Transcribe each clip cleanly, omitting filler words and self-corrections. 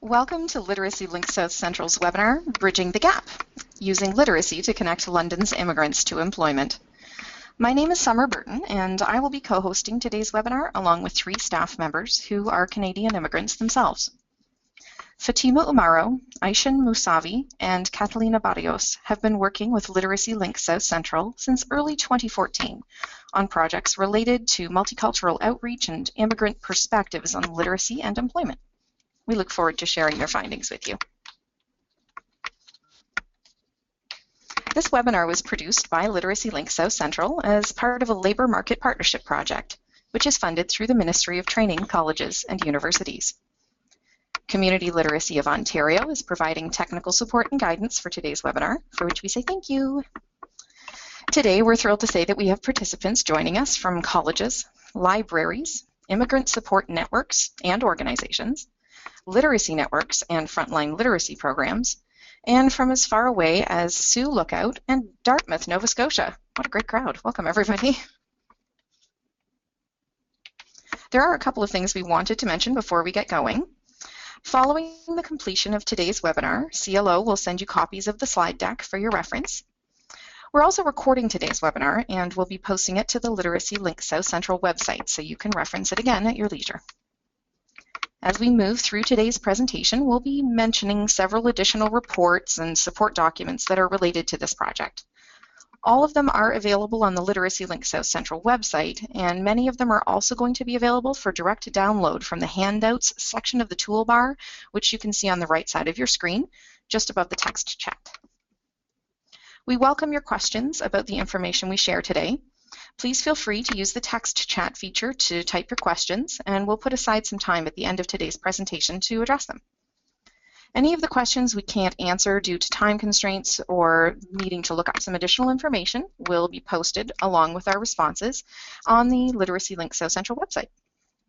Welcome to Literacy Link South Central's webinar, Bridging the Gap, Using Literacy to Connect London's Immigrants to Employment. My name is Summer Burton, and I will be co-hosting today's webinar along with 3 staff members who are Canadian immigrants themselves. Fatima Umaro, Aishan Musavi, and Catalina Barrios have been working with Literacy Link South Central since early 2014 on projects related to multicultural outreach and immigrant perspectives on literacy and employment. We look forward to sharing their findings with you. This webinar was produced by Literacy Link South Central as part of a labour market partnership project, which is funded through the Ministry of Training, Colleges and Universities. Community Literacy of Ontario is providing technical support and guidance for today's webinar, for which we say thank you. Today, we're thrilled to say that we have participants joining us from colleges, libraries, immigrant support networks and organizations, literacy networks and frontline literacy programs, and from as far away as Sioux Lookout and Dartmouth, Nova Scotia. What a great crowd. Welcome, everybody. There are a couple of things we wanted to mention before we get going. Following the completion of today's webinar, CLO will send you copies of the slide deck for your reference. We're also recording today's webinar, and we'll be posting it to the Literacy Link South Central website, so you can reference it again at your leisure. As we move through today's presentation, we'll be mentioning several additional reports and support documents that are related to this project. All of them are available on the Literacy Link South Central website, and many of them are also going to be available for direct download from the handouts section of the toolbar, which you can see on the right side of your screen, just above the text chat. We welcome your questions about the information we share today. Please feel free to use the text chat feature to type your questions, and we'll put aside some time at the end of today's presentation to address them. Any of the questions we can't answer due to time constraints or needing to look up some additional information will be posted along with our responses on the Literacy Link South Central website.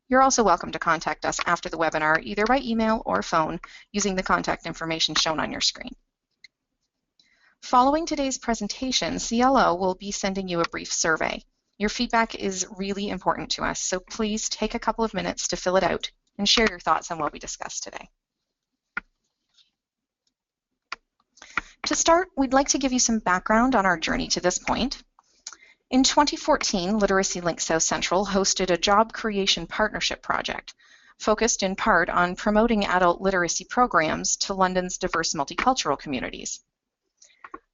You're also welcome to contact us after the webinar, either by email or phone, using the contact information shown on your screen. Following today's presentation, CLO will be sending you a brief survey. Your feedback is really important to us, so please take a couple of minutes to fill it out and share your thoughts on what we discussed today. To start, we'd like to give you some background on our journey to this point. In 2014, Literacy Link South Central hosted a job creation partnership project focused in part on promoting adult literacy programs to London's diverse multicultural communities.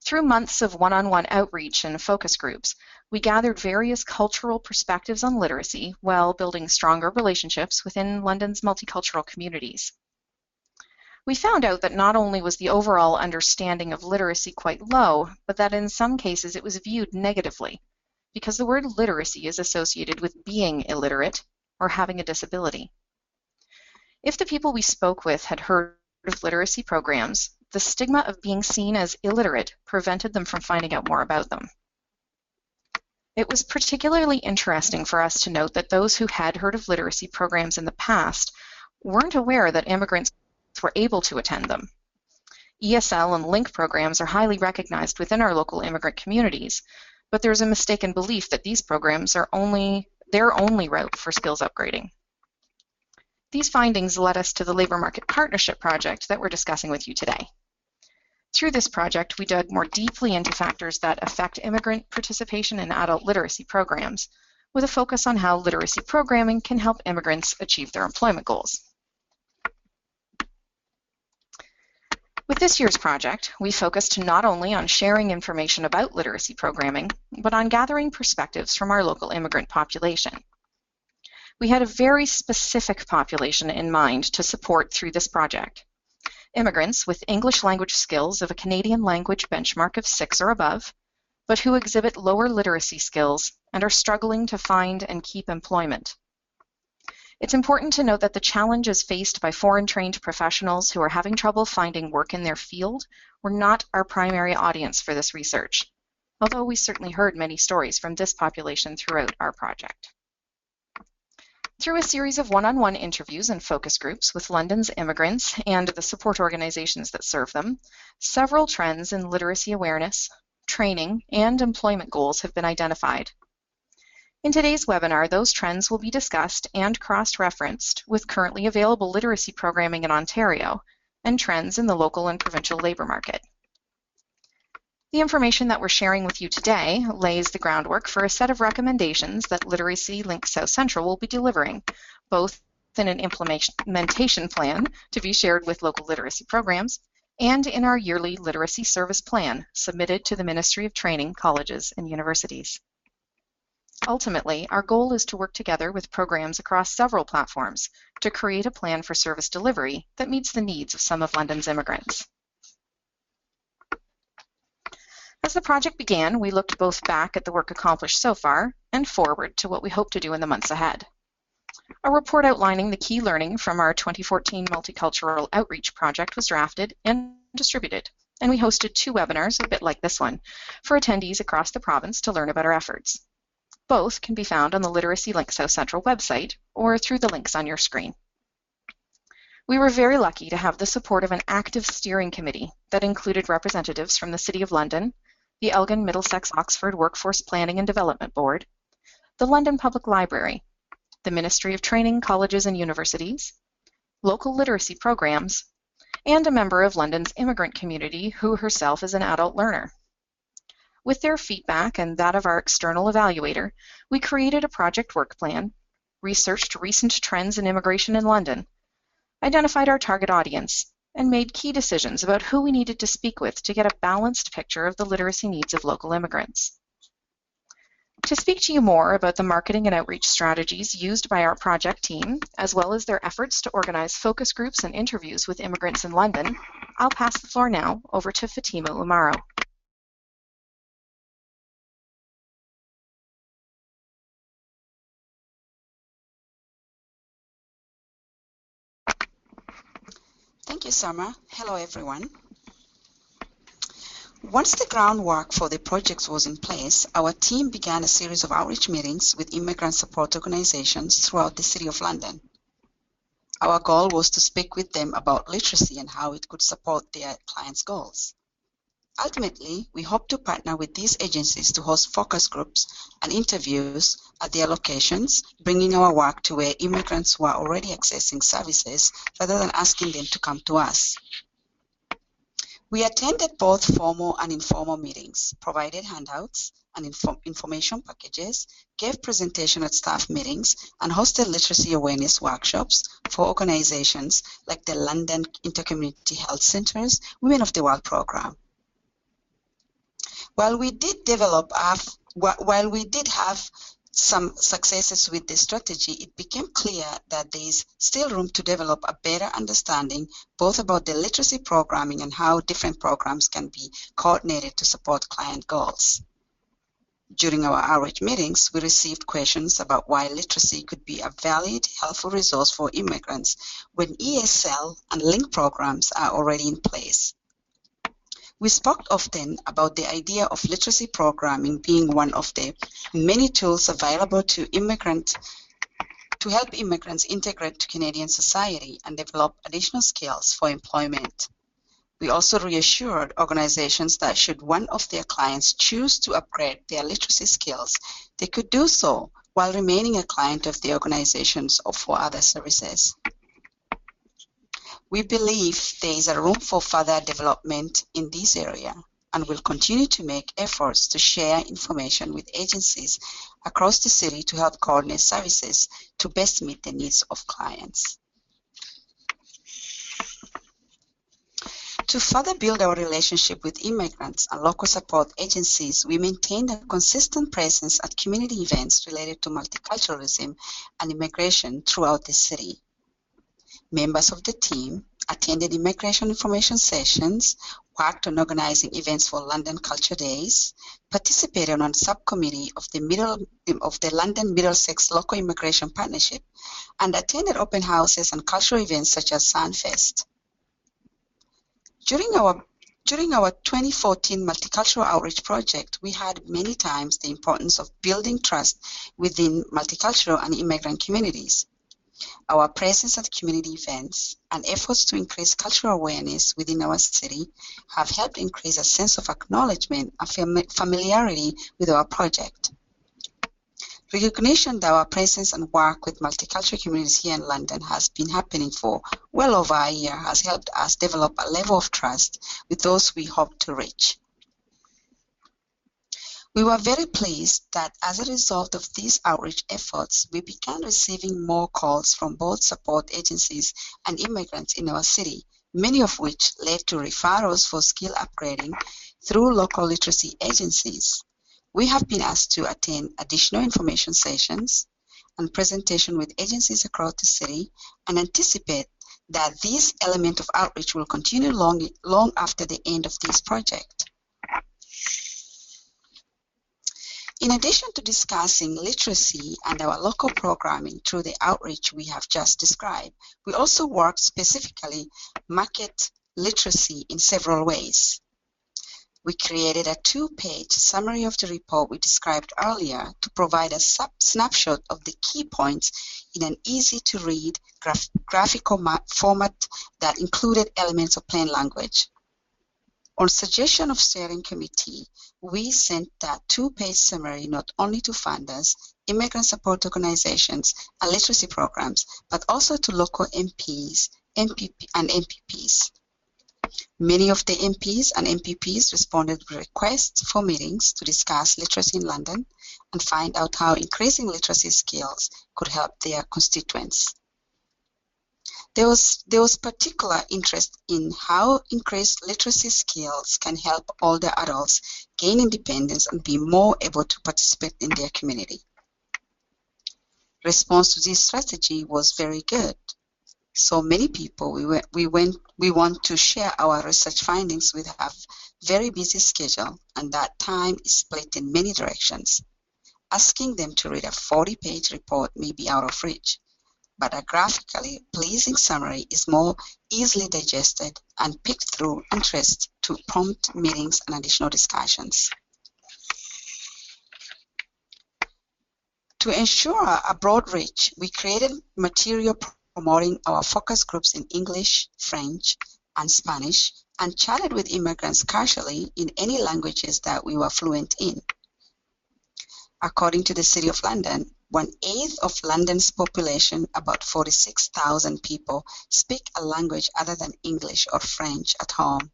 Through months of one-on-one outreach and focus groups, we gathered various cultural perspectives on literacy while building stronger relationships within London's multicultural communities. We found out that not only was the overall understanding of literacy quite low, but that in some cases it was viewed negatively, because the word literacy is associated with being illiterate or having a disability. If the people we spoke with had heard of literacy programs, the stigma of being seen as illiterate prevented them from finding out more about them. It was particularly interesting for us to note that those who had heard of literacy programs in the past weren't aware that immigrants were able to attend them. ESL and LINK programs are highly recognized within our local immigrant communities, but there's a mistaken belief that these programs are their only route for skills upgrading. These findings led us to the Labour Market Partnership project that we're discussing with you today. Through this project, we dug more deeply into factors that affect immigrant participation in adult literacy programs, with a focus on how literacy programming can help immigrants achieve their employment goals. With this year's project, we focused not only on sharing information about literacy programming, but on gathering perspectives from our local immigrant population. We had a very specific population in mind to support through this project. Immigrants with English language skills of a Canadian language benchmark of 6 or above, but who exhibit lower literacy skills and are struggling to find and keep employment. It's important to note that the challenges faced by foreign-trained professionals who are having trouble finding work in their field were not our primary audience for this research, although we certainly heard many stories from this population throughout our project. Through a series of one-on-one interviews and focus groups with London's immigrants and the support organizations that serve them, several trends in literacy awareness, training, and employment goals have been identified. In today's webinar, those trends will be discussed and cross-referenced with currently available literacy programming in Ontario and trends in the local and provincial labour market. The information that we're sharing with you today lays the groundwork for a set of recommendations that Literacy Link South Central will be delivering, both in an implementation plan to be shared with local literacy programs and in our yearly literacy service plan submitted to the Ministry of Training, Colleges and Universities. Ultimately, our goal is to work together with programs across several platforms to create a plan for service delivery that meets the needs of some of London's immigrants. As the project began, we looked both back at the work accomplished so far and forward to what we hope to do in the months ahead. A report outlining the key learning from our 2014 Multicultural Outreach Project was drafted and distributed, and we hosted 2 webinars, a bit like this one, for attendees across the province to learn about our efforts. Both can be found on the Literacy Link South Central website or through the links on your screen. We were very lucky to have the support of an active steering committee that included representatives from the City of London, the Elgin Middlesex Oxford Workforce Planning and Development Board, the London Public Library, the Ministry of Training, Colleges and Universities, local literacy programs, and a member of London's immigrant community who herself is an adult learner. With their feedback and that of our external evaluator, we created a project work plan, researched recent trends in immigration in London, identified our target audience, and made key decisions about who we needed to speak with to get a balanced picture of the literacy needs of local immigrants. To speak to you more about the marketing and outreach strategies used by our project team, as well as their efforts to organize focus groups and interviews with immigrants in London, I'll pass the floor now over to Fatima Umaro. Thank you, Summer. Hello, everyone. Once the groundwork for the project was in place, our team began a series of outreach meetings with immigrant support organizations throughout the City of London. Our goal was to speak with them about literacy and how it could support their clients' goals. Ultimately, we hope to partner with these agencies to host focus groups and interviews at their locations, bringing our work to where immigrants who are already accessing services rather than asking them to come to us. We attended both formal and informal meetings, provided handouts and information packages, gave presentations at staff meetings, and hosted literacy awareness workshops for organizations like the London Intercommunity Health Centre's Women of the World program. While we did have some successes with this strategy, it became clear that there is still room to develop a better understanding both about the literacy programming and how different programs can be coordinated to support client goals. During our outreach meetings, we received questions about why literacy could be a valid, helpful resource for immigrants when ESL and LINK programs are already in place. We spoke often about the idea of literacy programming being one of the many tools available to help immigrants integrate to Canadian society and develop additional skills for employment. We also reassured organizations that should one of their clients choose to upgrade their literacy skills, they could do so while remaining a client of the organizations or for other services. We believe there is a room for further development in this area and will continue to make efforts to share information with agencies across the city to help coordinate services to best meet the needs of clients. To further build our relationship with immigrants and local support agencies, we maintained a consistent presence at community events related to multiculturalism and immigration throughout the city. Members of the team attended immigration information sessions, worked on organizing events for London Culture Days, participated on a subcommittee of the London Middlesex Local Immigration Partnership, and attended open houses and cultural events such as Sunfest. During our 2014 Multicultural Outreach Project, we heard many times the importance of building trust within multicultural and immigrant communities. Our presence at community events and efforts to increase cultural awareness within our city have helped increase a sense of acknowledgement and familiarity with our project. Recognition that our presence and work with multicultural communities here in London has been happening for well over a year has helped us develop a level of trust with those we hope to reach. We were very pleased that as a result of these outreach efforts, we began receiving more calls from both support agencies and immigrants in our city, many of which led to referrals for skill upgrading through local literacy agencies. We have been asked to attend additional information sessions and presentation with agencies across the city and anticipate that this element of outreach will continue long after the end of this project. In addition to discussing literacy and our local programming through the outreach we have just described, we also work specifically market literacy in several ways. We created a two-page summary of the report we described earlier to provide a snapshot of the key points in an easy-to-read graphical format that included elements of plain language. On suggestion of steering committee, we sent that two-page summary not only to funders, immigrant support organizations, and literacy programs, but also to local MPs and MPPs. Many of the MPs and MPPs responded with requests for meetings to discuss literacy in London and find out how increasing literacy skills could help their constituents. There was particular interest in how increased literacy skills can help older adults gain independence and be more able to participate in their community. Response to this strategy was very good. So many people we want to share our research findings with have very busy schedule, and that time is split in many directions. Asking them to read a 40-page report may be out of reach, but a graphically pleasing summary is more easily digested and picked through interest to prompt meetings and additional discussions. To ensure a broad reach, we created material promoting our focus groups in English, French, and Spanish, and chatted with immigrants casually in any languages that we were fluent in. According to the City of London, 1/8 of London's population, about 46,000 people, speak a language other than English or French at home.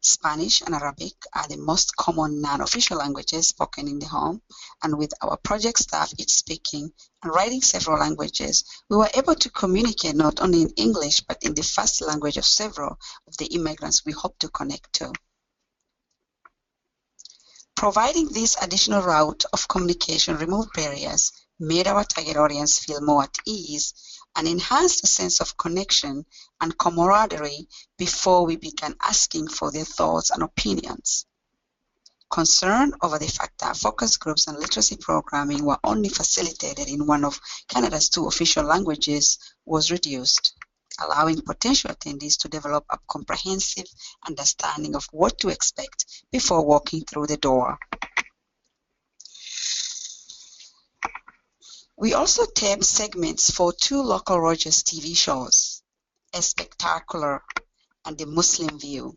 Spanish and Arabic are the most common non-official languages spoken in the home, and with our project staff each speaking and writing several languages, we were able to communicate not only in English but in the first language of several of the immigrants we hope to connect to. Providing this additional route of communication removed barriers, made our target audience feel more at ease, and enhanced a sense of connection and camaraderie before we began asking for their thoughts and opinions. Concern over the fact that focus groups and literacy programming were only facilitated in one of Canada's 2 official languages was reduced, allowing potential attendees to develop a comprehensive understanding of what to expect before walking through the door. We also taped segments for 2 local Rogers TV shows, A Spectacular and The Muslim View.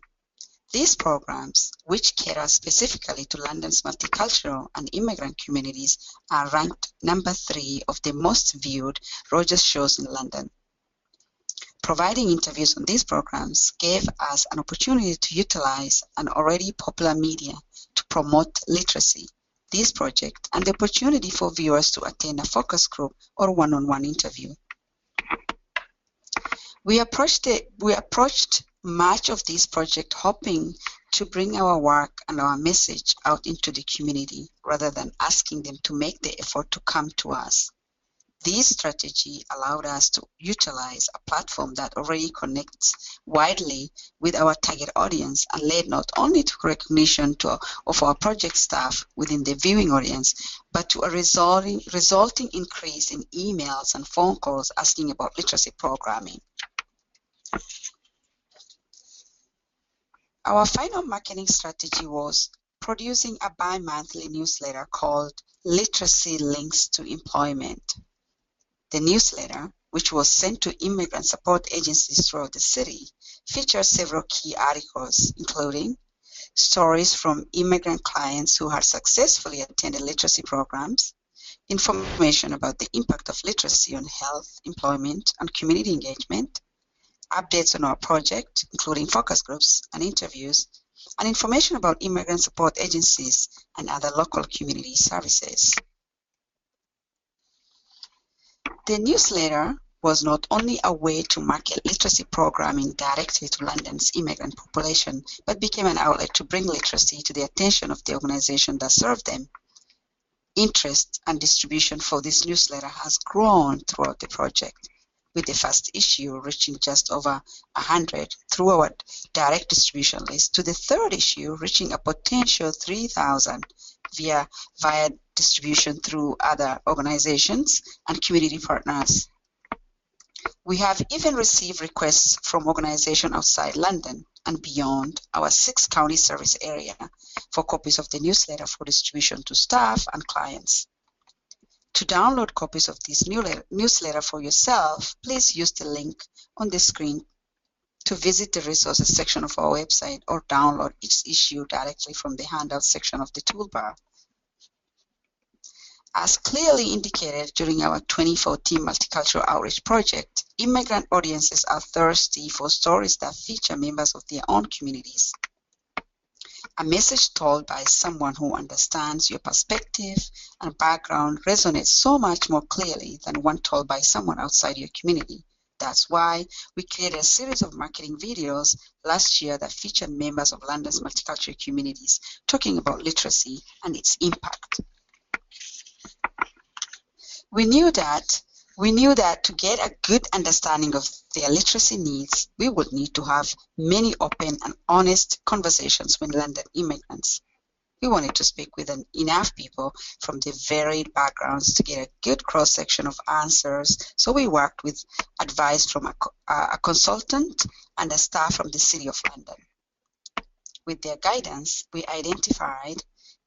These programs, which cater specifically to London's multicultural and immigrant communities, are ranked number 3 of the most viewed Rogers shows in London. Providing interviews on these programs gave us an opportunity to utilize an already popular media to promote literacy, this project, and the opportunity for viewers to attend a focus group or one-on-one interview. We approached much of this project hoping to bring our work and our message out into the community rather than asking them to make the effort to come to us. This strategy allowed us to utilize a platform that already connects widely with our target audience and led not only to recognition of our project staff within the viewing audience, but to a resulting increase in emails and phone calls asking about literacy programming. Our final marketing strategy was producing a bi-monthly newsletter called Literacy Links to Employment. The newsletter, which was sent to immigrant support agencies throughout the city, features several key articles, including stories from immigrant clients who had successfully attended literacy programs, information about the impact of literacy on health, employment, and community engagement, updates on our project, including focus groups and interviews, and information about immigrant support agencies and other local community services. The newsletter was not only a way to market literacy programming directly to London's immigrant population, but became an outlet to bring literacy to the attention of the organization that served them. Interest and distribution for this newsletter has grown throughout the project, with the first issue reaching just over 100 through our direct distribution list, to the third issue reaching a potential 3,000 via distribution through other organizations and community partners. We have even received requests from organizations outside London and beyond our 6-county service area for copies of the newsletter for distribution to staff and clients. To download copies of this newsletter for yourself, please use the link on the screen to visit the resources section of our website or download each issue directly from the handout section of the toolbar. As clearly indicated during our 2014 Multicultural Outreach Project, immigrant audiences are thirsty for stories that feature members of their own communities. A message told by someone who understands your perspective and background resonates so much more clearly than one told by someone outside your community. That's why we created a series of marketing videos last year that featured members of London's multicultural communities talking about literacy and its impact. We knew that to get a good understanding of their literacy needs, we would need to have many open and honest conversations with London immigrants. We wanted to speak with enough people from the varied backgrounds to get a good cross-section of answers, so we worked with advice from a consultant and a staff from the City of London. With their guidance, we identified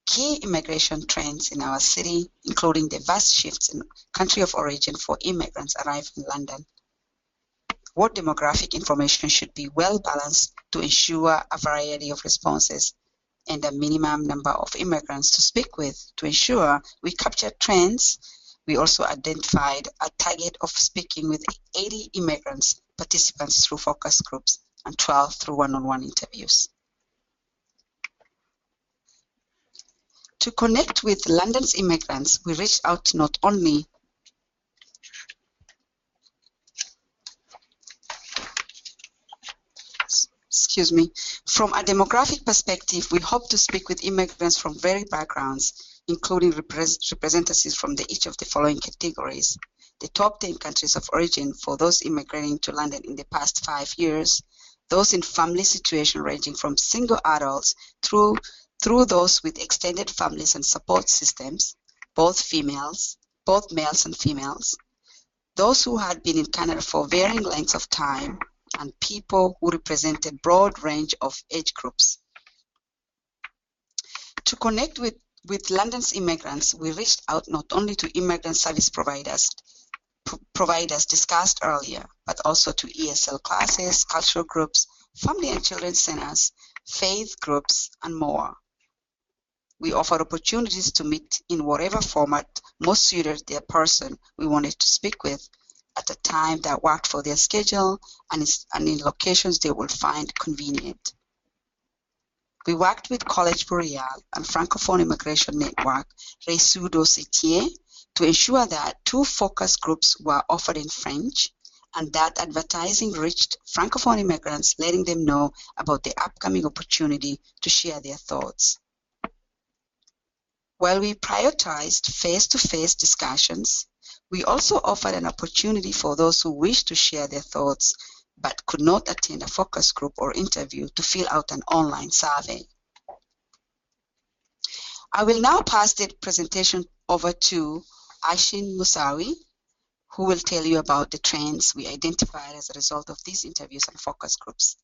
key immigration trends in our city, including the vast shifts in country of origin for immigrants arriving in London. What demographic information should be well balanced to ensure a variety of responses, and a minimum number of immigrants to speak with to ensure we capture trends. We also identified a target of speaking with 80 immigrants participants through focus groups and 12 through one-on-one interviews. To connect with London's immigrants, we reached out not only from a demographic perspective, we hope to speak with immigrants from varied backgrounds, including representatives from each of the following categories: the top 10 countries of origin for those immigrating to London in the past 5 years, those in family situation ranging from single adults through those with extended families and support systems, both males and females, those who had been in Canada for varying lengths of time, and people who represent a broad range of age groups. To connect with London's immigrants, we reached out not only to immigrant service providers discussed earlier, but also to ESL classes, cultural groups, family and children's centers, faith groups, and more. We offered opportunities to meet in whatever format most suited the person we wanted to speak with at a time that worked for their schedule and in locations they would find convenient. We worked with Collège Boreal and Francophone Immigration Network, Réseau d'Ossetier, to ensure that 2 focus groups were offered in French and that advertising reached Francophone immigrants, letting them know about the upcoming opportunity to share their thoughts. While we prioritized face-to-face discussions, we also offered an opportunity for those who wish to share their thoughts but could not attend a focus group or interview to fill out an online survey. I will now pass the presentation over to Aishin Musawi, who will tell you about the trends we identified as a result of these interviews and focus groups.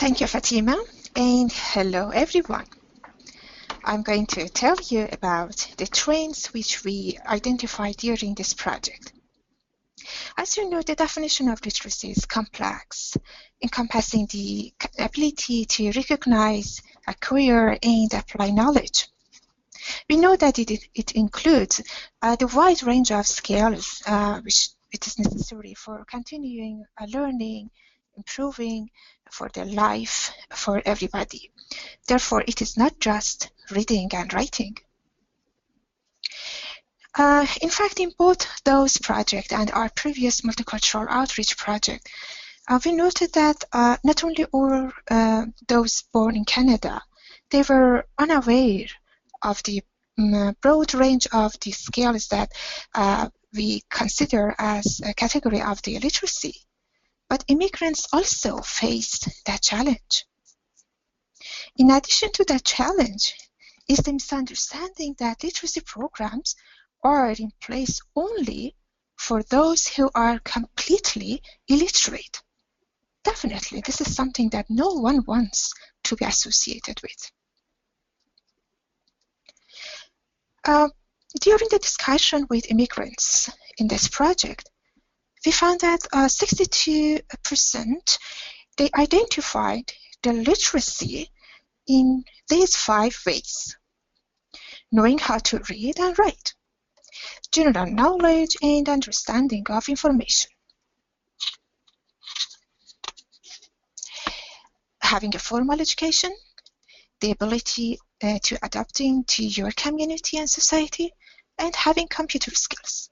Thank you, Fatima, and hello, everyone. I'm going to tell you about the trends which we identified during this project. As you know, the definition of literacy is complex, encompassing the ability to recognize, acquire, and apply knowledge. We know that it includes the wide range of skills which it is necessary for continuing learning, improving for their life, for everybody. Therefore, it is not just reading and writing. In fact, in both those projects and our previous multicultural outreach project, we noted that not only all those born in Canada, they were unaware of the broad range of the skills that we consider as a category of the literacy. But immigrants also faced that challenge. In addition to that challenge is the misunderstanding that literacy programs are in place only for those who are completely illiterate. Definitely, this is something that no one wants to be associated with. During the discussion with immigrants in this project, we found that 62% they identified the literacy in these 5 ways: knowing how to read and write, general knowledge and understanding of information, having a formal education, the ability to adapting to your community and society, and having computer skills.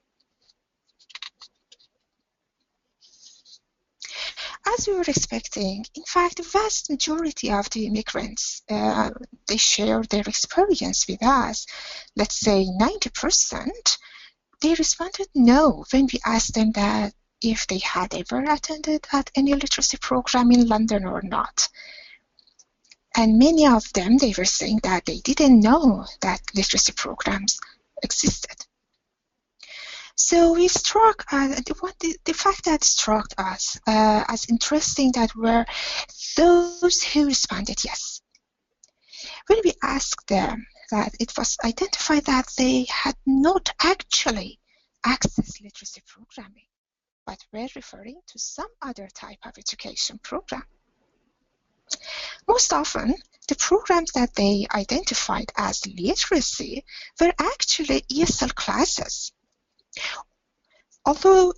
As we were expecting, in fact, the vast majority of the immigrants, they share their experience with us. Let's say 90%, they responded no when we asked them that if they had ever attended at any literacy program in London or not. And many of them, they were saying that they didn't know that literacy programs existed. So we struck, the fact that struck us as interesting that were those who responded yes. When we asked them that, it was identified that they had not actually accessed literacy programming, but were referring to some other type of education program. Most often, the programs that they identified as literacy were actually ESL classes. Although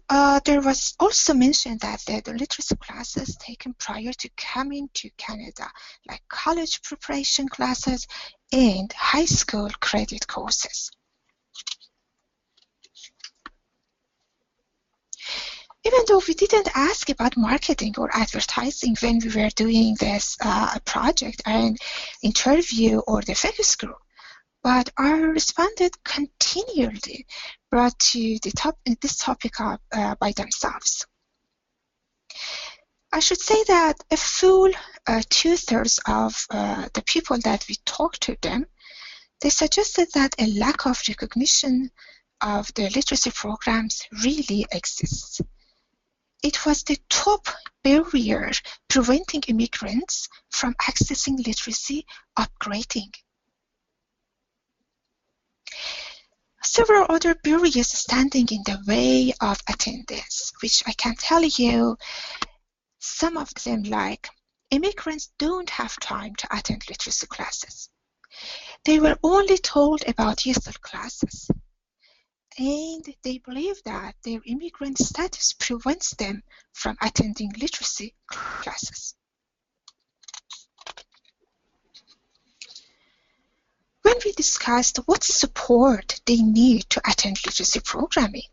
there was also mentioned that the literacy classes taken prior to coming to Canada, like college preparation classes and high school credit courses. Even though we didn't ask about marketing or advertising when we were doing this project and interview or the focus group, but our respondents continually brought to this topic up by themselves. I should say that a full 2/3 of the people that we talked to them, they suggested that a lack of recognition of the literacy programs really exists. It was the top barrier preventing immigrants from accessing literacy upgrading. Several other barriers standing in the way of attendance, which I can tell you some of them, like immigrants don't have time to attend literacy classes. They were only told about ESL classes, and they believe that their immigrant status prevents them from attending literacy classes. When we discussed what support they need to attend literacy programming,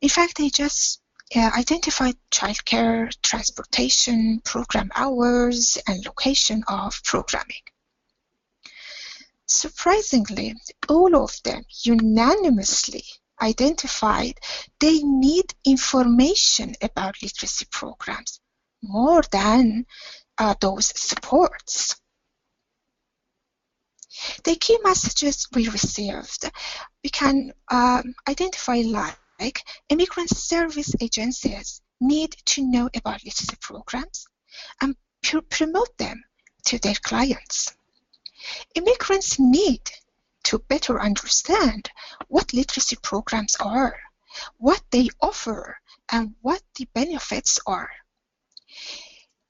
in fact, they just identified childcare, transportation, program hours, and location of programming. Surprisingly, all of them unanimously identified they need information about literacy programs more than those supports. The key messages we received, we can identify like immigrant service agencies need to know about literacy programs, and promote them to their clients. Immigrants need to better understand what literacy programs are, what they offer, and what the benefits are.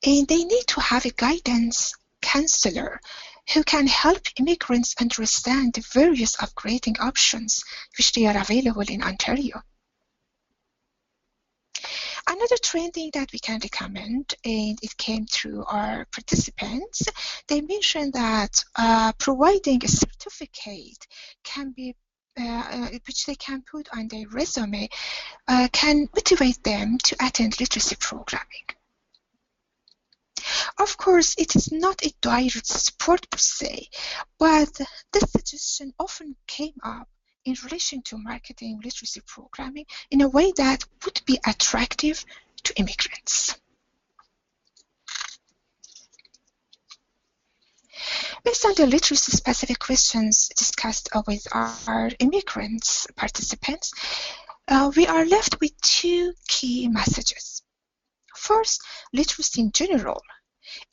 And they need to have a guidance counselor who can help immigrants understand the various upgrading options which they are available in Ontario. Another training that we can recommend, and it came through our participants, they mentioned that providing a certificate can be which they can put on their resume can motivate them to attend literacy programming. Of course, it is not a direct support per se, but this suggestion often came up in relation to marketing literacy programming in a way that would be attractive to immigrants. Based on the literacy-specific questions discussed with our immigrants participants, we are left with two key messages. First, literacy in general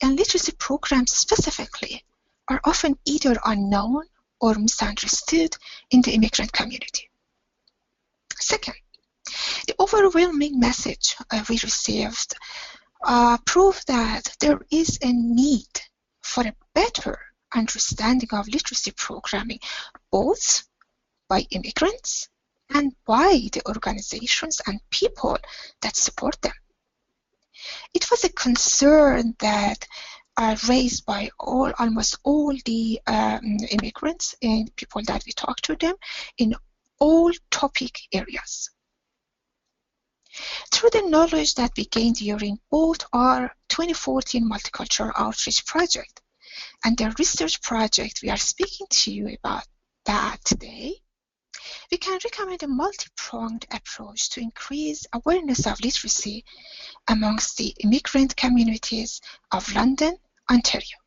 and literacy programs specifically are often either unknown or misunderstood in the immigrant community. Second, the overwhelming message we received proved that there is a need for a better understanding of literacy programming, both by immigrants and by the organizations and people that support them. It was a concern that are raised by almost all the immigrants and people that we talk to them in all topic areas. Through the knowledge that we gained during both our 2014 Multicultural Outreach Project and the research project we are speaking to you about that today, we can recommend a multi-pronged approach to increase awareness of literacy amongst the immigrant communities of London, Ontario.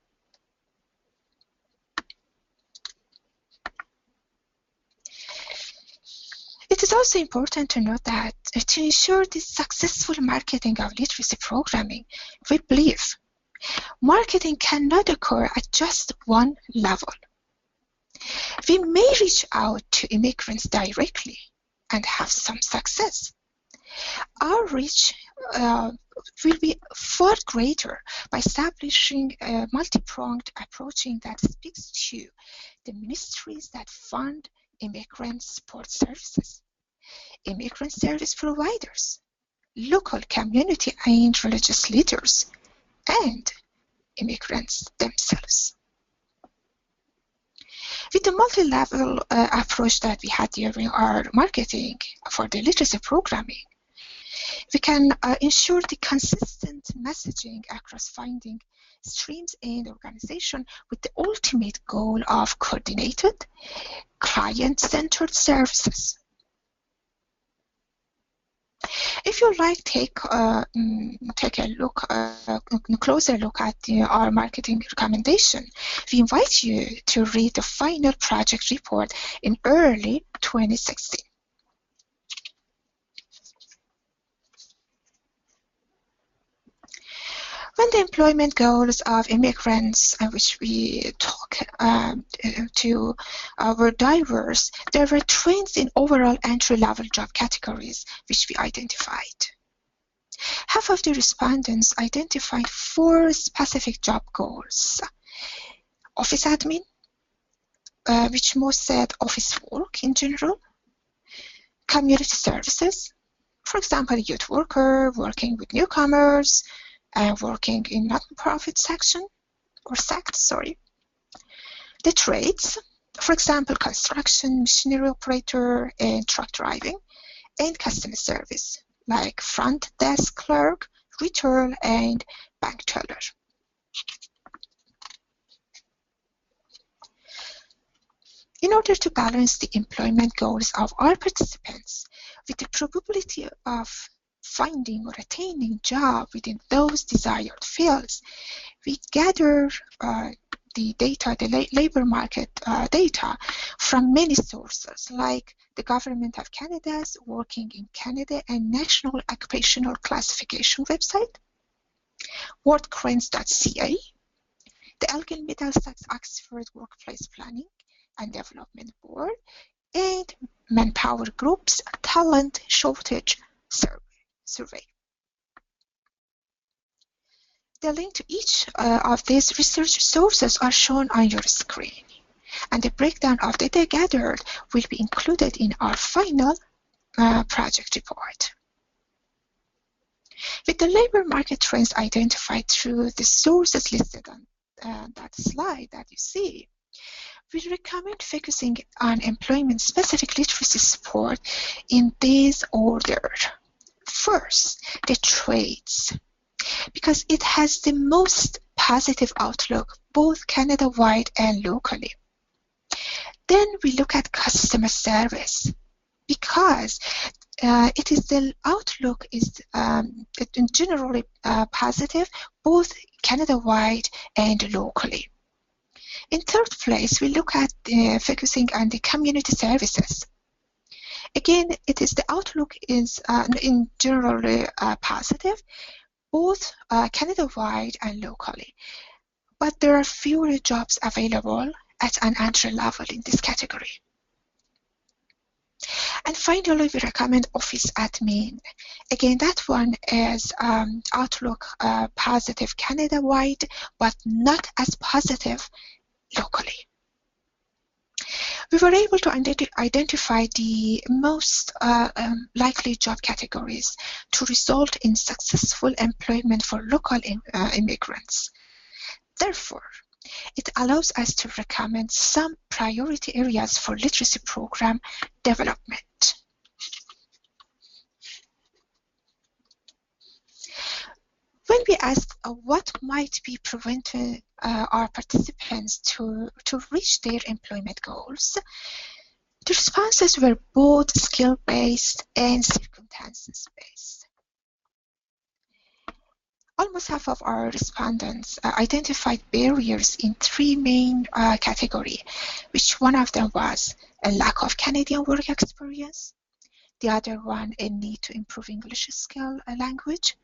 It is also important to note that to ensure the successful marketing of literacy programming, we believe marketing cannot occur at just one level. We may reach out to immigrants directly and have some success. Our reach will be far greater by establishing a multi-pronged approach that speaks to the ministries that fund immigrant support services, immigrant service providers, local community and religious leaders, and immigrants themselves. With the multi-level approach that we had during our marketing for the literacy programming, we can ensure the consistent messaging across funding streams and organizations with the ultimate goal of coordinated, client-centered services. If you'd like take a closer look at our marketing recommendation, we invite you to read the final project report in early 2016. When the employment goals of immigrants, which we talk to, were diverse, there were trends in overall entry-level job categories which we identified. Half of the respondents identified 4 specific job goals: office admin, which most said office work in general, community services, for example, youth worker, working with newcomers, working in not-for-profit section, or sect, sorry. The trades, for example, construction, machinery operator, and truck driving, and customer service, like front desk clerk, retail, and bank teller. In order to balance the employment goals of our participants with the probability of finding or attaining job within those desired fields, we gather the data, the labor market data from many sources, like the Government of Canada's Working in Canada and National Occupational Classification website, WorkCranes.ca, the Elgin Middlesex Oxford Workplace Planning and Development Board, and Manpower Group's Talent Shortage Survey. The link to each of these research sources are shown on your screen, and the breakdown of data gathered will be included in our final project report. With the labor market trends identified through the sources listed on that slide that you see, we recommend focusing on employment-specific literacy support in this order. First, the trades, because it has the most positive outlook both Canada-wide and locally. Then we look at customer service, because it is the outlook is generally positive both Canada-wide and locally. In third place, we look at focusing on the community services. Again, it is the outlook is in generally positive, both Canada-wide and locally. But there are fewer jobs available at an entry level in this category. And finally, we recommend office admin. Again, that one is outlook positive Canada-wide, but not as positive locally. We were able to identify the most likely job categories to result in successful employment for local immigrants. Therefore, it allows us to recommend some priority areas for literacy program development. When we asked what might be preventing our participants to reach their employment goals, the responses were both skill-based and circumstances-based. Almost half of our respondents identified barriers in three main categories, which one of them was a lack of Canadian work experience, the other one a need to improve English skill language,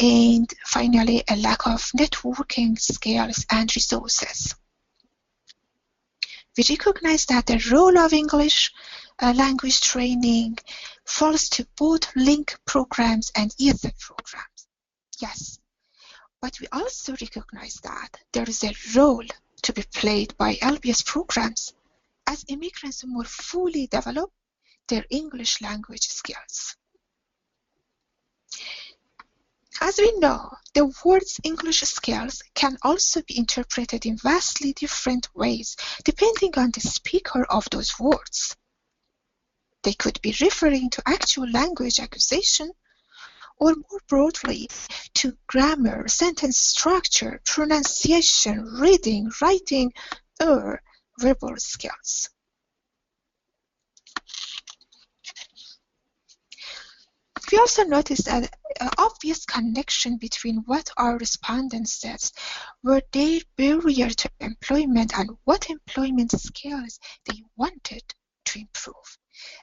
and finally a lack of networking skills and resources. We recognize that the role of English language training falls to both LINK programs and ESL programs. Yes, but we also recognize that there is a role to be played by LBS programs as immigrants more fully develop their English language skills. As we know, the words English skills can also be interpreted in vastly different ways depending on the speaker of those words. They could be referring to actual language acquisition, or more broadly, to grammar, sentence structure, pronunciation, reading, writing, or verbal skills. We also noticed an obvious connection between what our respondents said were their barrier to employment and what employment skills they wanted to improve.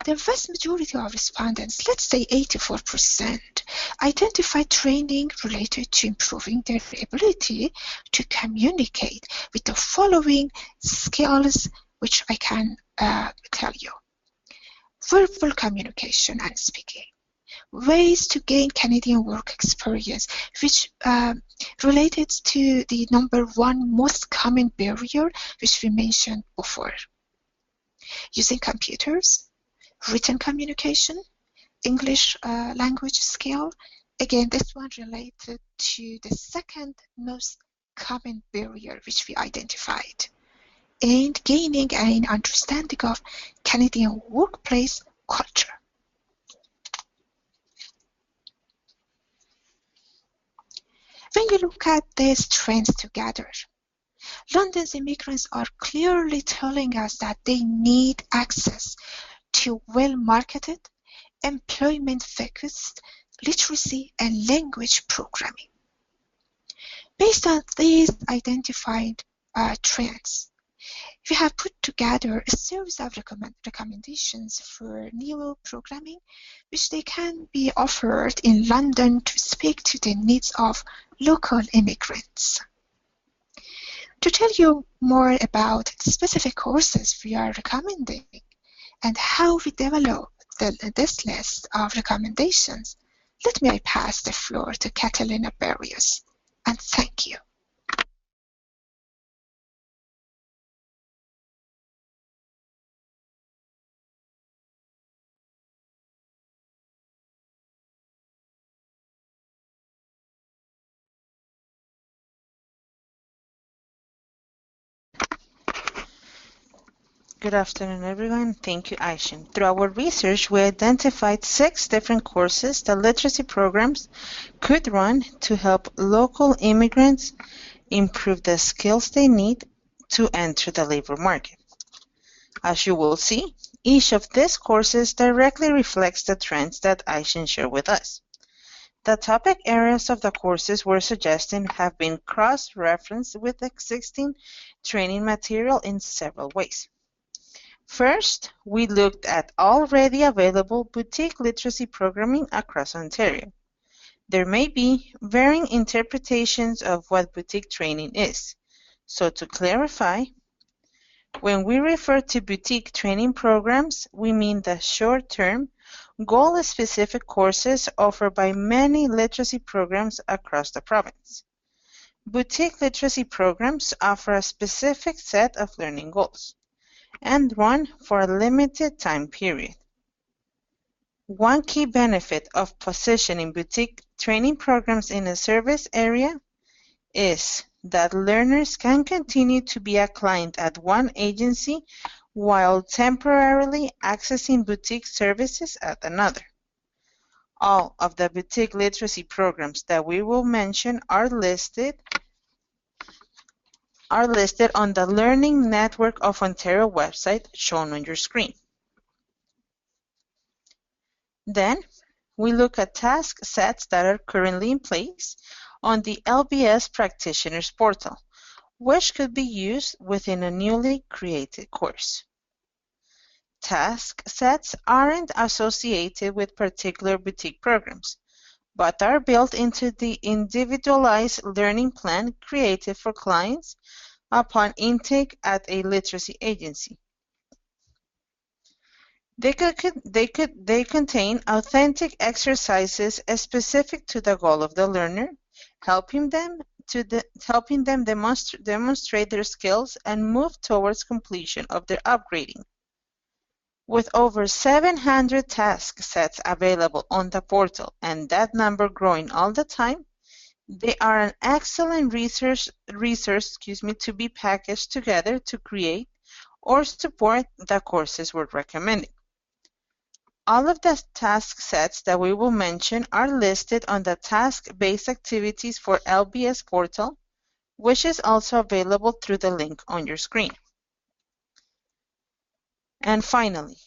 The vast majority of respondents, let's say 84%, identified training related to improving their ability to communicate with the following skills, which I can tell you. Verbal communication and speaking. Ways to gain Canadian work experience, which related to the number one most common barrier, which we mentioned before. Using computers, written communication, English language skill. Again, this one related to the second most common barrier which we identified, and gaining an understanding of Canadian workplace culture. When you look at these trends together, London's immigrants are clearly telling us that they need access to well-marketed, employment-focused literacy and language programming. Based on these identified trends, We have put together a series of recommendations for new programming, which they can be offered in London to speak to the needs of local immigrants. To tell you more about the specific courses we are recommending and how we develop this list of recommendations, let me pass the floor to Catalina Barrios, and thank you. Good afternoon, everyone. Thank you, Aishin. Through our research, we identified 6 different courses that literacy programs could run to help local immigrants improve the skills they need to enter the labor market. As you will see, each of these courses directly reflects the trends that Aishin shared with us. The topic areas of the courses we're suggesting have been cross-referenced with existing training material in several ways. First, we looked at already available boutique literacy programming across Ontario. There may be varying interpretations of what boutique training is. So to clarify, when we refer to boutique training programs, we mean the short-term, goal-specific courses offered by many literacy programs across the province. Boutique literacy programs offer a specific set of learning goals and run for a limited time period. One key benefit of positioning boutique training programs in a service area is that learners can continue to be a client at one agency while temporarily accessing boutique services at another. All of the boutique literacy programs that we will mention are listed on the Learning Network of Ontario website shown on your screen. Then, we look at task sets that are currently in place on the LBS Practitioners Portal, which could be used within a newly created course. Task sets aren't associated with particular boutique programs, but are built into the individualized learning plan created for clients upon intake at a literacy agency. They contain authentic exercises specific to the goal of the learner, helping them demonstrate their skills and move towards completion of their upgrading. With over 700 task sets available on the portal and that number growing all the time, they are an excellent resource to be packaged together to create or support the courses we're recommending. All of the task sets that we will mention are listed on the task-based activities for LBS portal, which is also available through the link on your screen. And finally,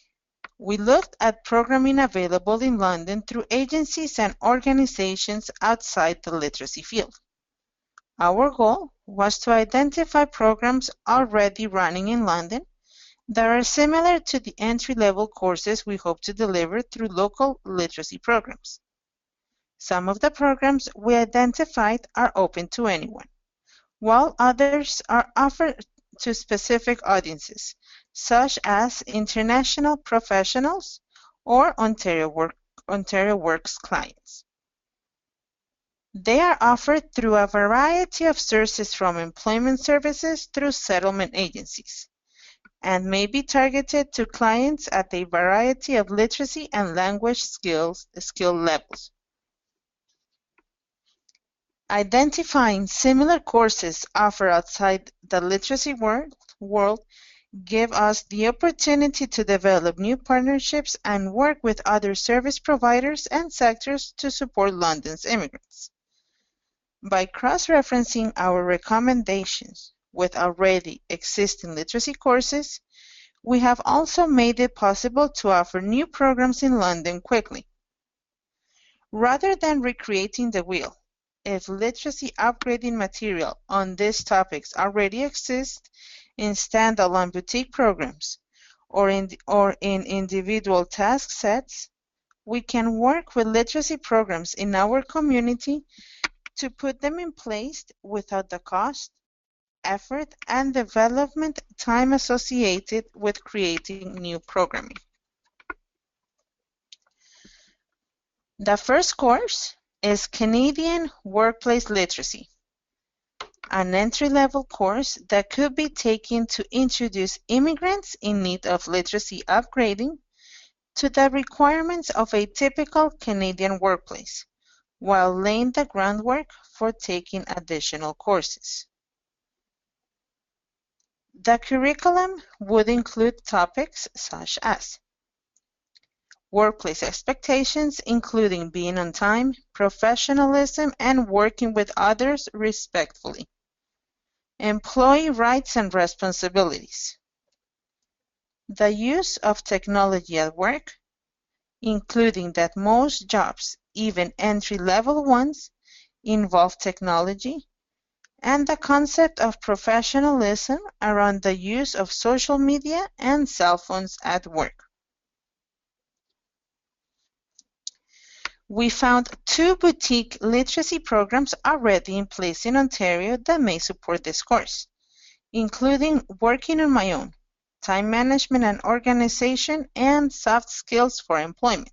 we looked at programming available in London through agencies and organizations outside the literacy field. Our goal was to identify programs already running in London that are similar to the entry-level courses we hope to deliver through local literacy programs. Some of the programs we identified are open to anyone, while others are offered to specific audiences, such as international professionals or Ontario Works clients. They are offered through a variety of sources from employment services through settlement agencies, and may be targeted to clients at a variety of literacy and language skill levels. Identifying similar courses offered outside the literacy world give us the opportunity to develop new partnerships and work with other service providers and sectors to support London's immigrants. By cross-referencing our recommendations with already existing literacy courses, we have also made it possible to offer new programs in London quickly. Rather than recreating the wheel, if literacy upgrading material on these topics already exists, in standalone boutique programs or in individual task sets, we can work with literacy programs in our community to put them in place without the cost, effort, and development time associated with creating new programming. The first course is Canadian Workplace Literacy, an entry-level course that could be taken to introduce immigrants in need of literacy upgrading to the requirements of a typical Canadian workplace, while laying the groundwork for taking additional courses. The curriculum would include topics such as workplace expectations, including being on time, professionalism, and working with others respectfully, employee rights and responsibilities, the use of technology at work, including that most jobs, even entry-level ones, involve technology, and the concept of professionalism around the use of social media and cell phones at work. We found 2 boutique literacy programs already in place in Ontario that may support this course, including Working on My Own, Time Management and Organization, and Soft Skills for Employment.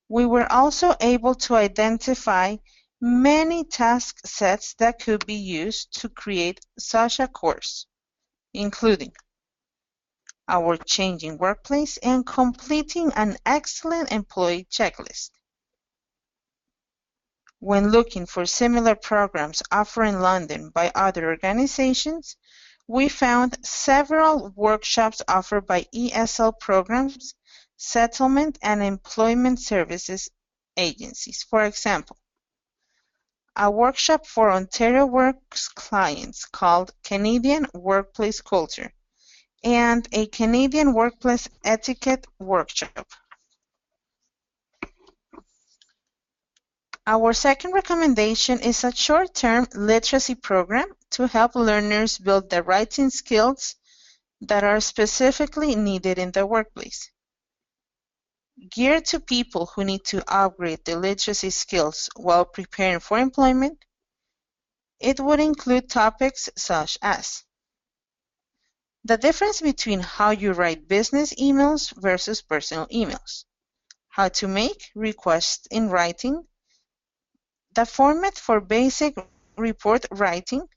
We were also able to identify many task sets that could be used to create such a course, including our changing workplace and completing an excellent employee checklist. When looking for similar programs offered in London by other organizations, we found several workshops offered by ESL programs, settlement, and employment services agencies. For example, a workshop for Ontario Works clients called Canadian Workplace Culture, and a Canadian Workplace Etiquette workshop. Our second recommendation is a short-term literacy program to help learners build the writing skills that are specifically needed in the workplace. Geared to people who need to upgrade their literacy skills while preparing for employment, it would include topics such as the difference between how you write business emails versus personal emails, how to make requests in writing, the format for basic report writing,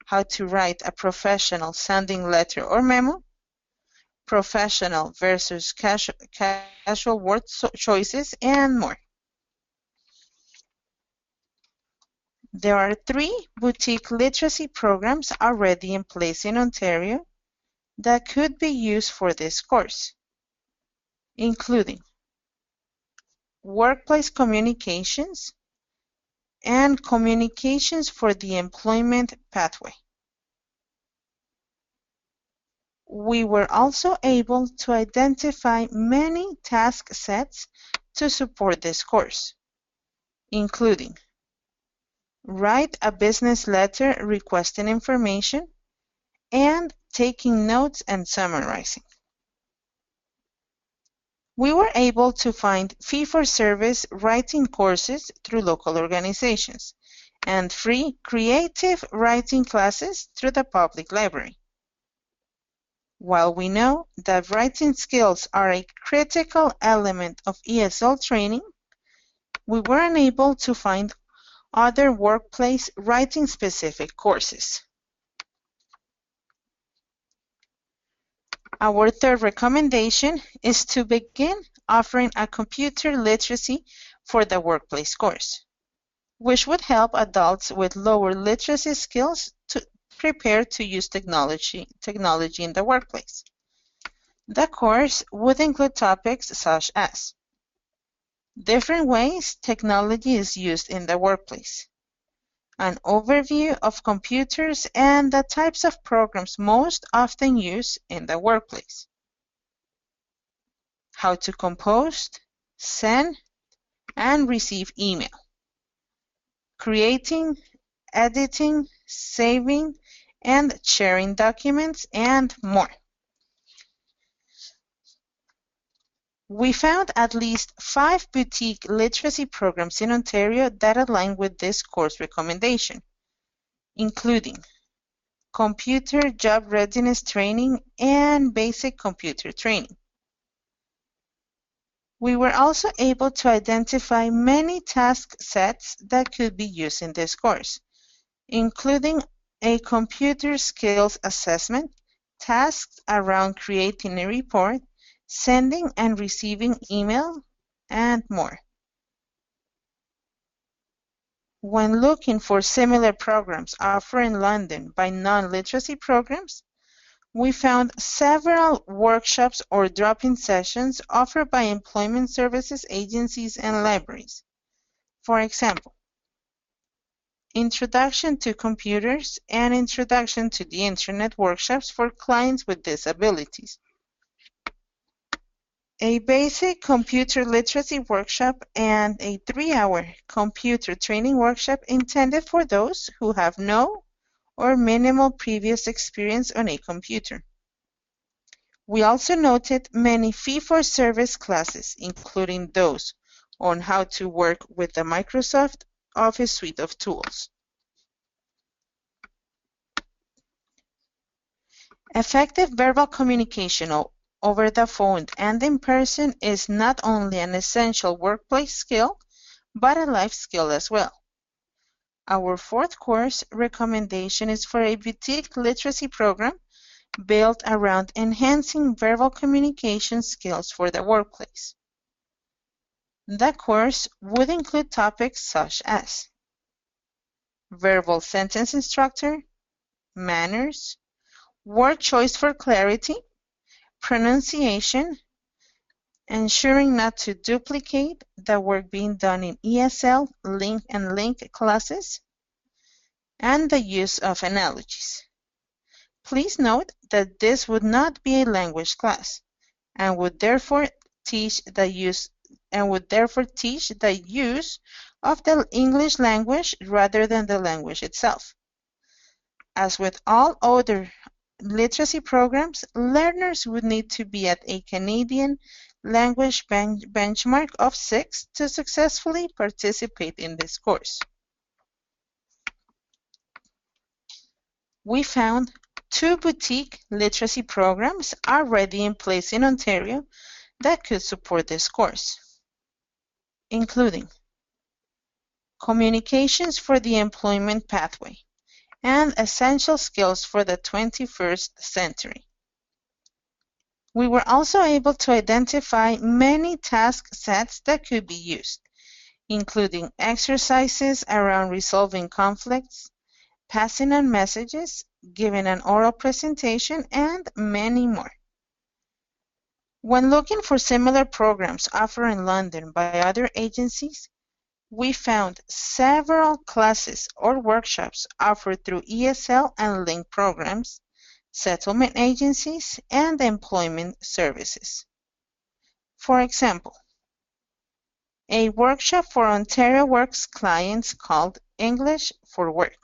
how to write a professional sounding letter or memo, professional versus casual word choices, and more. There are 3 boutique literacy programs already in place in Ontario that could be used for this course, including Workplace Communications and Communications for the Employment Pathway. We were also able to identify many task sets to support this course, including write a business letter requesting information and taking notes and summarizing. We were able to find fee-for-service writing courses through local organizations and free creative writing classes through the public library. While we know that writing skills are a critical element of ESL training, we were unable to find other workplace writing-specific courses. Our third recommendation is to begin offering a computer literacy for the workplace course, which would help adults with lower literacy skills to prepare to use technology in the workplace. The course would include topics such as different ways technology is used in the workplace, an overview of computers and the types of programs most often used in the workplace, how to compose, send, and receive email, creating, editing, saving, and sharing documents, and more. We found at least 5 boutique literacy programs in Ontario that align with this course recommendation, including computer job readiness training and basic computer training. We were also able to identify many task sets that could be used in this course, including a computer skills assessment, tasks around creating a report, sending and receiving email, and more. When looking for similar programs offered in London by non-literacy programs, we found several workshops or drop-in sessions offered by employment services agencies and libraries. For example, Introduction to Computers and Introduction to the Internet workshops for clients with disabilities. A basic computer literacy workshop and a 3-hour computer training workshop intended for those who have no or minimal previous experience on a computer. We also noted many fee-for-service classes, including those on how to work with the Microsoft Office suite of tools. Effective verbal communication over the phone and in person is not only an essential workplace skill, but a life skill as well. Our 4th course recommendation is for a boutique literacy program built around enhancing verbal communication skills for the workplace. The course would include topics such as verbal sentence instructor, manners, word choice for clarity, pronunciation, ensuring not to duplicate the work being done in ESL, link and link classes, and the use of analogies. Please note that this would not be a language class and would therefore teach the use of the English language rather than the language itself. As with all other literacy programs, learners would need to be at a Canadian language benchmark of 6 to successfully participate in this course. We found 2 boutique literacy programs already in place in Ontario that could support this course, including Communications for the Employment Pathway and Essential Skills for the 21st Century. We were also able to identify many task sets that could be used, including exercises around resolving conflicts, passing on messages, giving an oral presentation, and many more. When looking for similar programs offered in London by other agencies, we found several classes or workshops offered through ESL and link programs, settlement agencies, and employment services. For example, a workshop for Ontario Works clients called English for Work,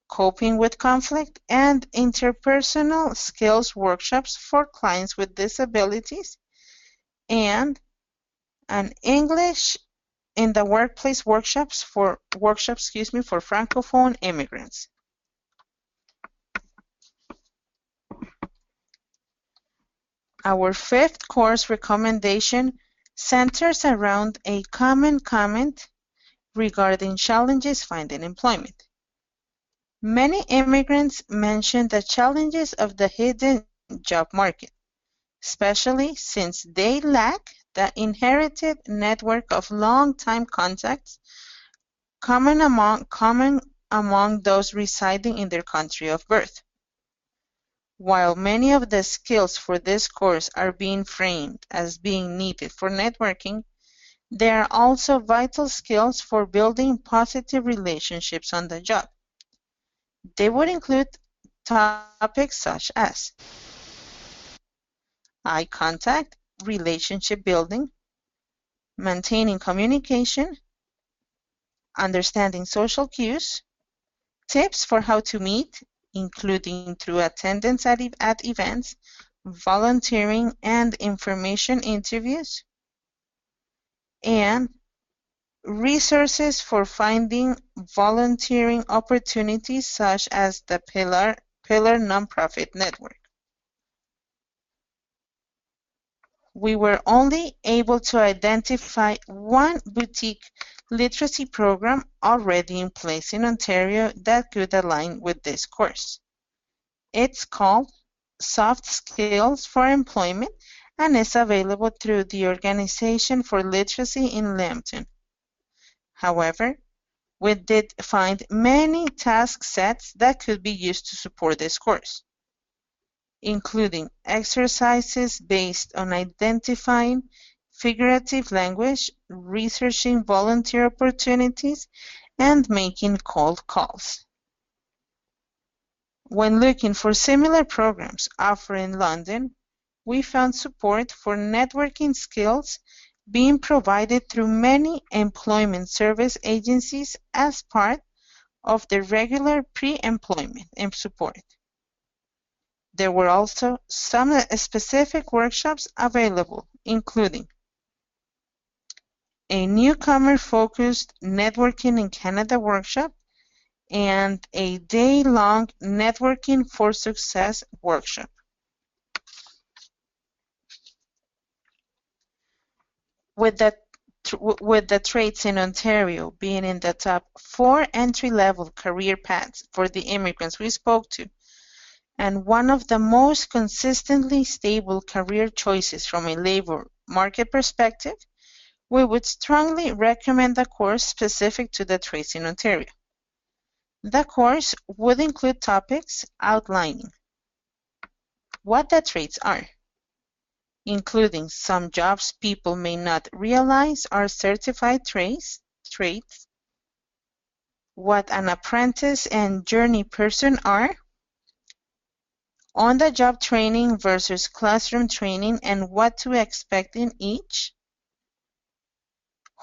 Coping with Conflict and Interpersonal Skills workshops for clients with disabilities, and an English in the Workplace workshops for Francophone immigrants. Our 5th course recommendation centers around a common comment regarding challenges finding employment. Many immigrants mention the challenges of the hidden job market, especially since they lack the inherited network of long-time contacts common among those residing in their country of birth. While many of the skills for this course are being framed as being needed for networking, there are also vital skills for building positive relationships on the job. They would include topics such as eye contact, relationship building, maintaining communication, understanding social cues, Tips for how to meet, including through attendance at events, volunteering, and information interviews, and resources for finding volunteering opportunities such as the Pillar nonprofit network. We were only able to identify one boutique literacy program already in place in Ontario that could align with this course. It's called Soft Skills for Employment and is available through the Organization for Literacy in Lambton. However, we did find many task sets that could be used to support this course, including exercises based on identifying figurative language, researching volunteer opportunities, and making cold calls. When looking for similar programs offered in London, we found support for networking skills being provided through many employment service agencies as part of the regular pre-employment support. There were also some specific workshops available, including a newcomer-focused Networking in Canada workshop and a day-long Networking for Success workshop. With the trades in Ontario being in the top 4 entry-level career paths for the immigrants we spoke to, and one of the most consistently stable career choices from a labor market perspective, we would strongly recommend a course specific to the trades in Ontario. The course would include topics outlining what the trades are, including some jobs people may not realize are certified trades, what an apprentice and journey person are, on-the-job training versus classroom training and what to expect in each,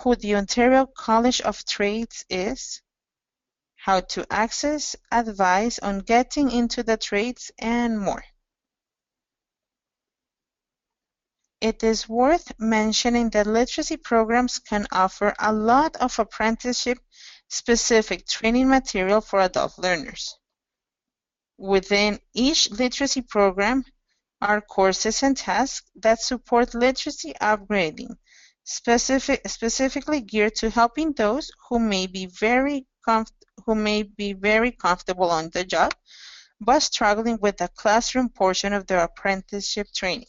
who the Ontario College of Trades is, how to access advice on getting into the trades, and more. It is worth mentioning that literacy programs can offer a lot of apprenticeship-specific training material for adult learners. Within each literacy program are courses and tasks that support literacy upgrading, specifically geared to helping those who may be very comfortable on the job, but struggling with the classroom portion of their apprenticeship training.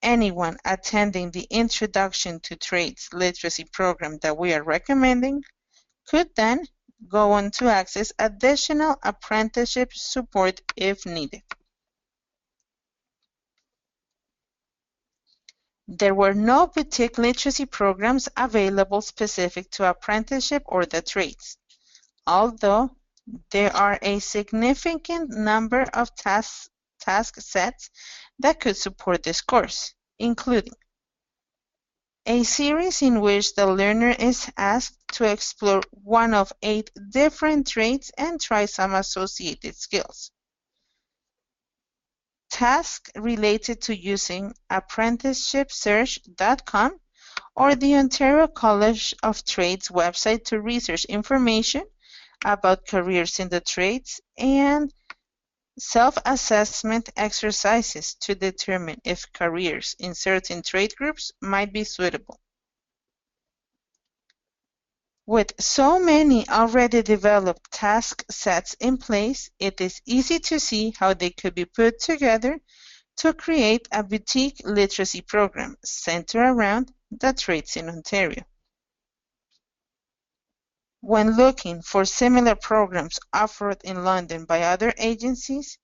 Anyone attending the Introduction to Trades literacy program that we are recommending could then go on to access additional apprenticeship support if needed. There were no boutique literacy programs available specific to apprenticeship or the trades, although there are a significant number of task sets that could support this course, including a series in which the learner is asked to explore one of 8 different trades and try some associated skills. Tasks related to using apprenticeshipsearch.com or the Ontario College of Trades website to research information about careers in the trades, and self-assessment exercises to determine if careers in certain trade groups might be suitable. With so many already developed task sets in place, it is easy to see how they could be put together to create a boutique literacy program centered around the trades in Ontario. When looking for similar programs offered in London by other agencies,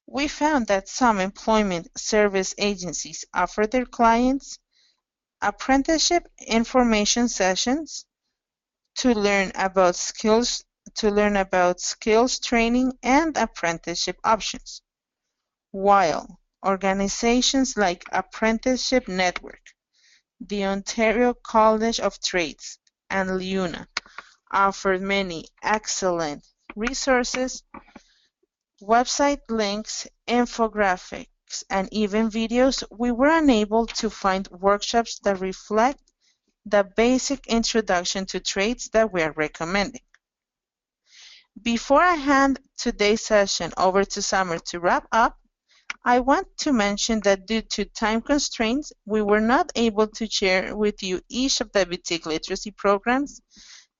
we found that some employment service agencies offer their clients apprenticeship information sessions to learn about skills training and apprenticeship options, while organizations like Apprenticeship Network, the Ontario College of Trades, and LIUNA offered many excellent resources, website links, infographics, and even videos, we were unable to find workshops that reflect the basic introduction to trades that we are recommending. Before I hand today's session over to Summer to wrap up, I want to mention that due to time constraints, we were not able to share with you each of the boutique literacy programs,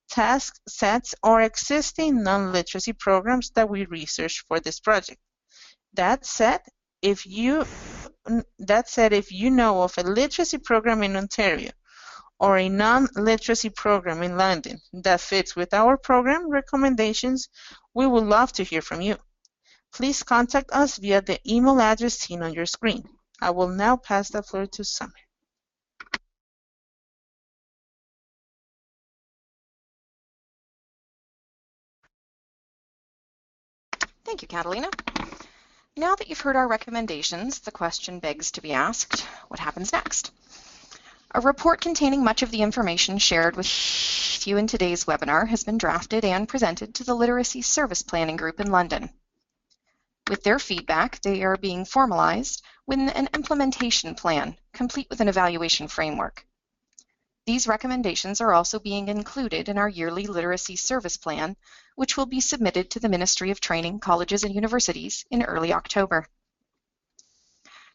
task sets, or existing non-literacy programs that we researched for this project. That said, if you know of a literacy program in Ontario or a non-literacy program in London that fits with our program recommendations, we would love to hear from you. Please contact us via the email address seen on your screen. I will now pass the floor to Summer. Thank you, Catalina. Now that you've heard our recommendations, the question begs to be asked, what happens next? A report containing much of the information shared with you in today's webinar has been drafted and presented to the Literacy Service Planning Group in London. With their feedback, they are being formalized with an implementation plan, complete with an evaluation framework. These recommendations are also being included in our yearly literacy service plan, which will be submitted to the Ministry of Training, Colleges and Universities in early October.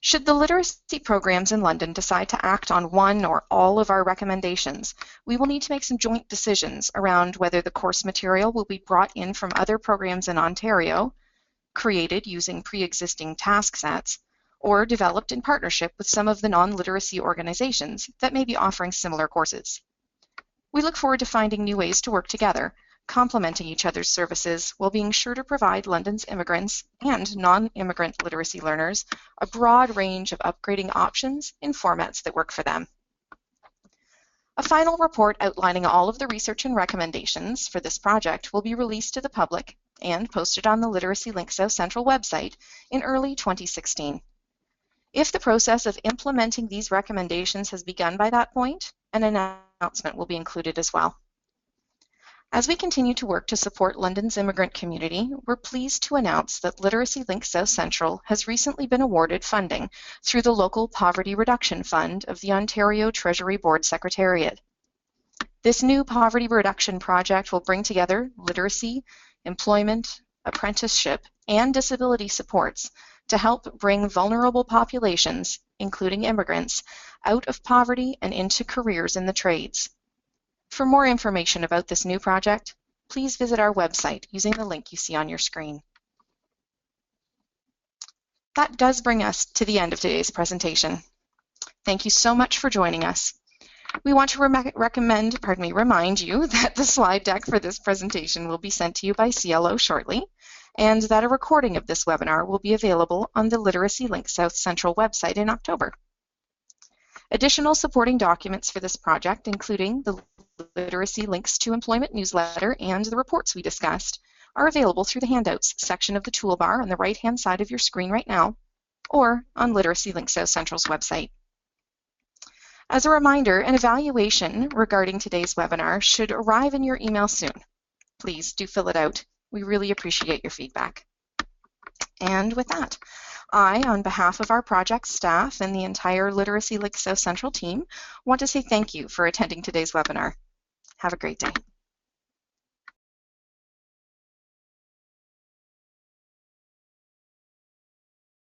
Should the literacy programs in London decide to act on one or all of our recommendations, we will need to make some joint decisions around whether the course material will be brought in from other programs in Ontario, created using pre-existing task sets, or developed in partnership with some of the non-literacy organizations that may be offering similar courses. We look forward to finding new ways to work together, complementing each other's services while being sure to provide London's immigrants and non-immigrant literacy learners a broad range of upgrading options in formats that work for them. A final report outlining all of the research and recommendations for this project will be released to the public and posted on the Literacy Link South Central website in early 2016. If the process of implementing these recommendations has begun by that point, an announcement will be included as well. As we continue to work to support London's immigrant community, we're pleased to announce that Literacy Link South Central has recently been awarded funding through the local Poverty Reduction Fund of the Ontario Treasury Board Secretariat. This new poverty reduction project will bring together literacy, employment, apprenticeship, and disability supports to help bring vulnerable populations, including immigrants, out of poverty and into careers in the trades. For more information about this new project, please visit our website using the link you see on your screen. That does bring us to the end of today's presentation. Thank you so much for joining us. We want to remind you that the slide deck for this presentation will be sent to you by CLO shortly, and that a recording of this webinar will be available on the Literacy Link South Central website in October. Additional supporting documents for this project, including the Literacy Links to Employment newsletter and the reports we discussed, are available through the Handouts section of the toolbar on the right-hand side of your screen right now, or on Literacy Link South Central's website. As a reminder, an evaluation regarding today's webinar should arrive in your email soon. Please do fill it out. We really appreciate your feedback. And with that, I, on behalf of our project staff and the entire Literacy Link South Central team, want to say thank you for attending today's webinar. Have a great day.